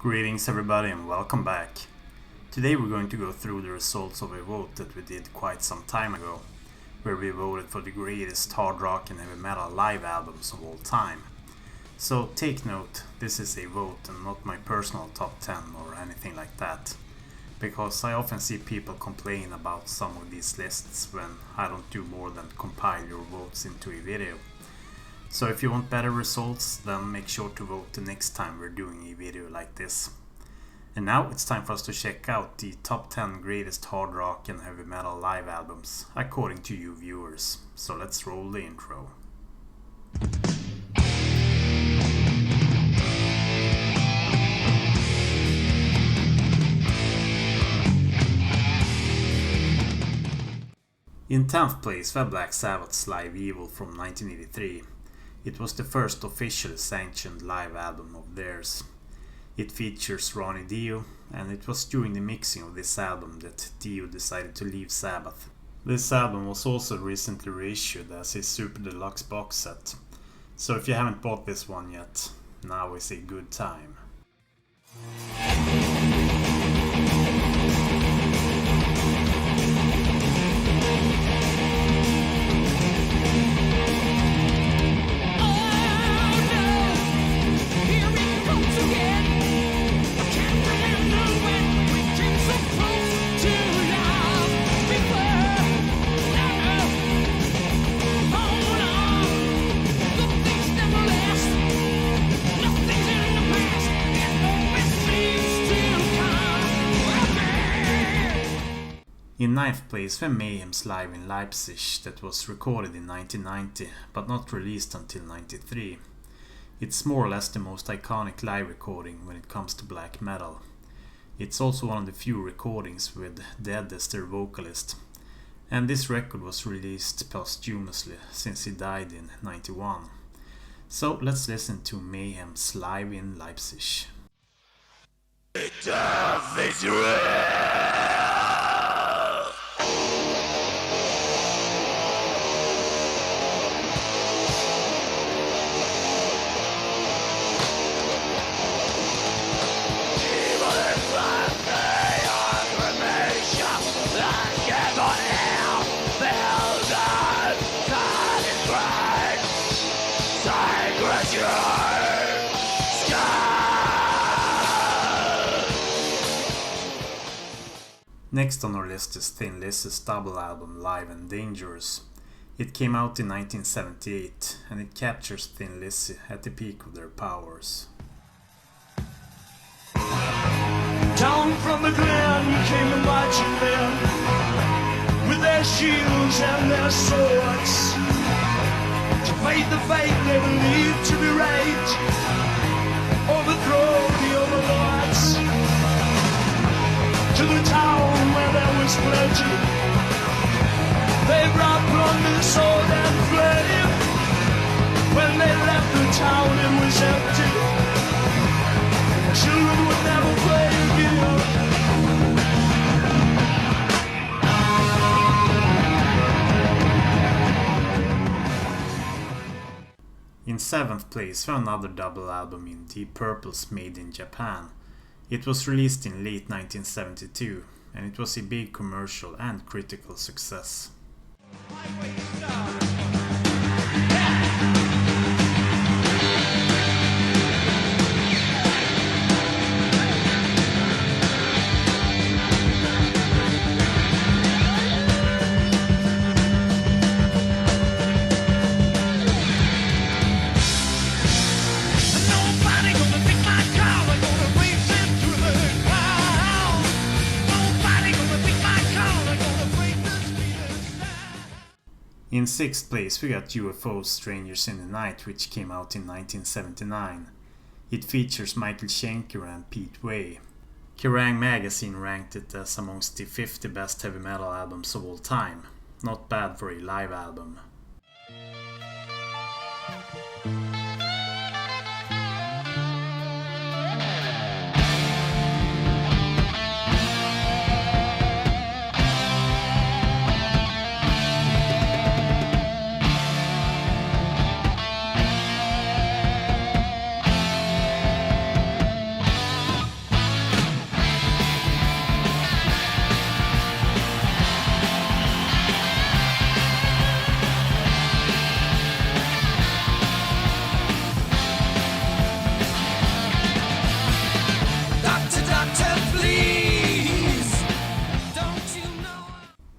Greetings everybody and welcome back. Today we're going to go through the results of a vote that we did quite some time ago, where we voted for the greatest hard rock and heavy metal live albums of all time. So take note, this is a vote and not my personal top 10 or anything like that, because I often see people complain about some of these lists when I don't do more than compile your votes into a video. So if you want better results, then make sure to vote the next time we're doing a video like this. And now it's time for us to check out the top 10 greatest hard rock and heavy metal live albums, according to you viewers. So let's roll the intro. In 10th place we have Black Sabbath's Live Evil from 1983. It was the first officially sanctioned live album of theirs. It features Ronnie Dio, and it was during the mixing of this album that Dio decided to leave Sabbath. This album was also recently reissued as a super deluxe box set, so if you haven't bought this one yet, now is a good time. In 9th place we have Mayhem's Live in Leipzig that was recorded in 1990 but not released until 93. It's more or less the most iconic live recording when it comes to black metal. It's also one of the few recordings with Dead as their vocalist, and this record was released posthumously since he died in 91. So let's listen to Mayhem's Live in Leipzig. Death is real! Next on our list is Thin Lizzy's double album Live and Dangerous. It came out in 1978 and it captures Thin Lizzy at the peak of their powers. Down from the glen came the marching men with their shields and their swords to fight the fight they believed to be right, overthrow the overlords. To the town where there was plenty, they brought plunder, sword and flame. When they left the town it was empty. Children would never play again. In 7th place we have another double album in Deep Purple's Made in Japan. It was released in late 1972 and it was a big commercial and critical success. In 6th place we got U.F.O's Strangers in the Night, which came out in 1979. It features Michael Schenker and Pete Way. Kerrang! Magazine ranked it as amongst the 50 best heavy metal albums of all time. Not bad for a live album.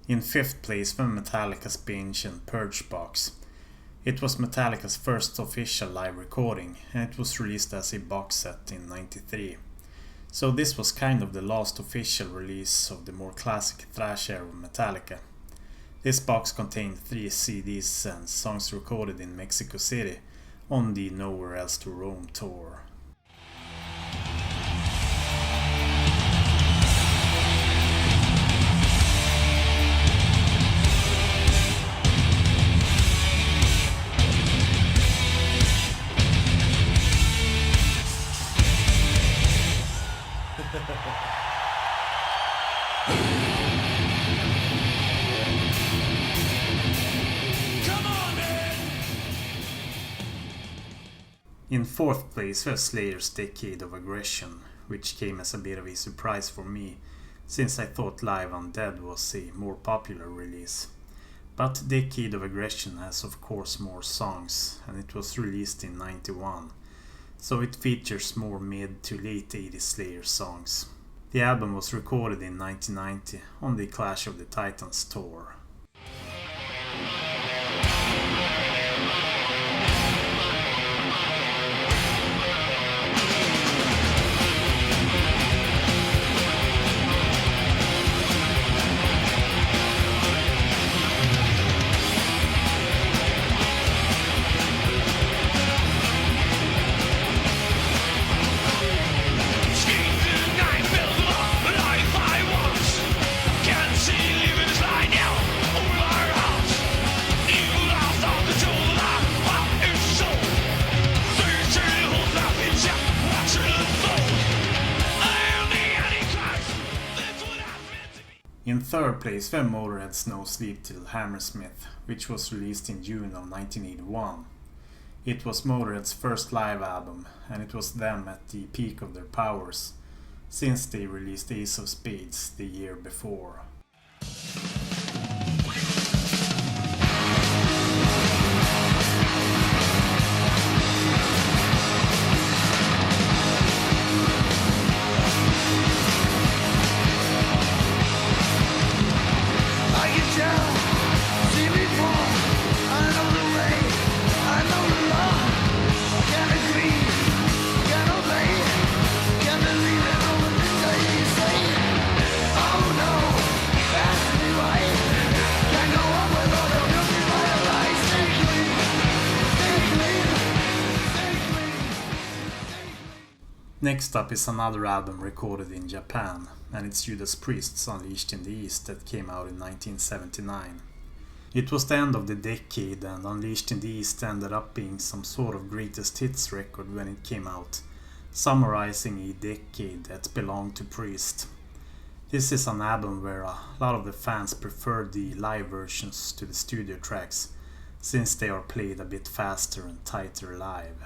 In 5th place were Metallica's Binge and Purge box. It was Metallica's first official live recording, and it was released as a box set in '93. So this was kind of the last official release of the more classic thrash era of Metallica. This box contained 3 CDs and songs recorded in Mexico City on the Nowhere Else to Roam tour. In 4th place was Slayer's Decade of Aggression, which came as a bit of a surprise for me, since I thought Live Undead was a more popular release. But Decade of Aggression has of course more songs, and it was released in '91, so it features more mid to late 80s Slayer songs. The album was recorded in 1990 on the Clash of the Titans tour. In 3rd place were Motorhead's No Sleep Til Hammersmith, which was released in June of 1981. It was Motorhead's first live album, and it was them at the peak of their powers, since they released Ace of Spades the year before. Next up is another album recorded in Japan, and it's Judas Priest's Unleashed in the East that came out in 1979. It was the end of the decade, and Unleashed in the East ended up being some sort of greatest hits record when it came out, summarizing a decade that belonged to Priest. This is an album where a lot of the fans preferred the live versions to the studio tracks, since they are played a bit faster and tighter live.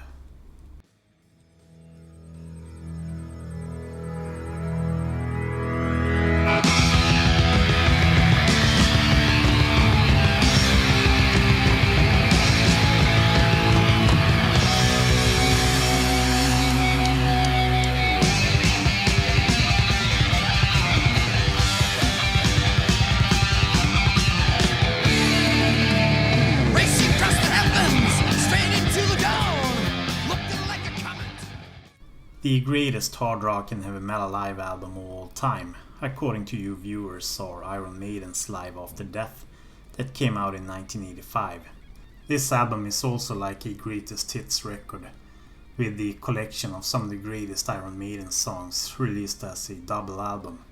The greatest hard rock and heavy metal live album of all time, according to you viewers, are Iron Maiden's Live After Death that came out in 1985. This album is also like a greatest hits record, with the collection of some of the greatest Iron Maiden songs released as a double album.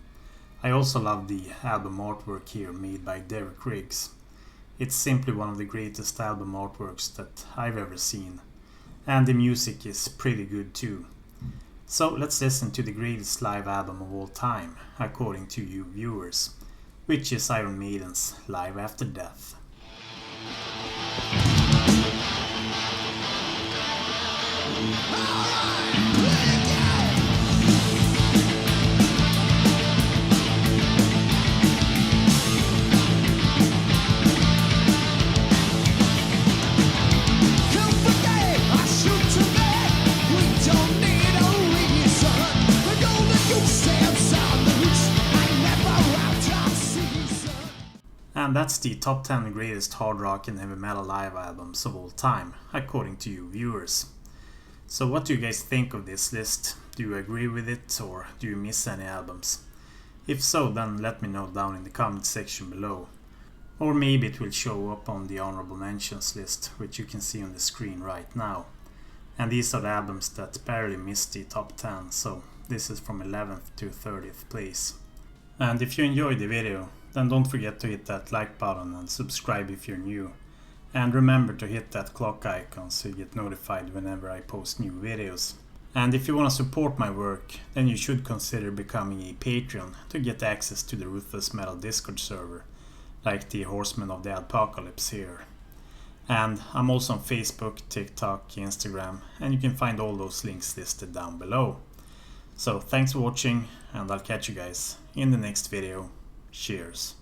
I also love the album artwork here made by Derek Riggs. It's simply one of the greatest album artworks that I've ever seen, and the music is pretty good too. So let's listen to the greatest live album of all time, according to you viewers, which is Iron Maiden's Live After Death. And that's the top 10 greatest hard rock and heavy metal live albums of all time, according to you viewers. So what do you guys think of this list? Do you agree with it, or do you miss any albums? If so, then let me know down in the comment section below. Or maybe it will show up on the honorable mentions list, which you can see on the screen right now. And these are the albums that barely missed the top 10, so this is from 11th to 30th place. And if you enjoyed the video, then don't forget to hit that like button and subscribe if you're new. And remember to hit that clock icon so you get notified whenever I post new videos. And if you want to support my work, then you should consider becoming a Patreon to get access to the Ruthless Metal Discord server, like the Horsemen of the Apocalypse here. And I'm also on Facebook, TikTok, Instagram, and you can find all those links listed down below. So thanks for watching, and I'll catch you guys in the next video. Cheers.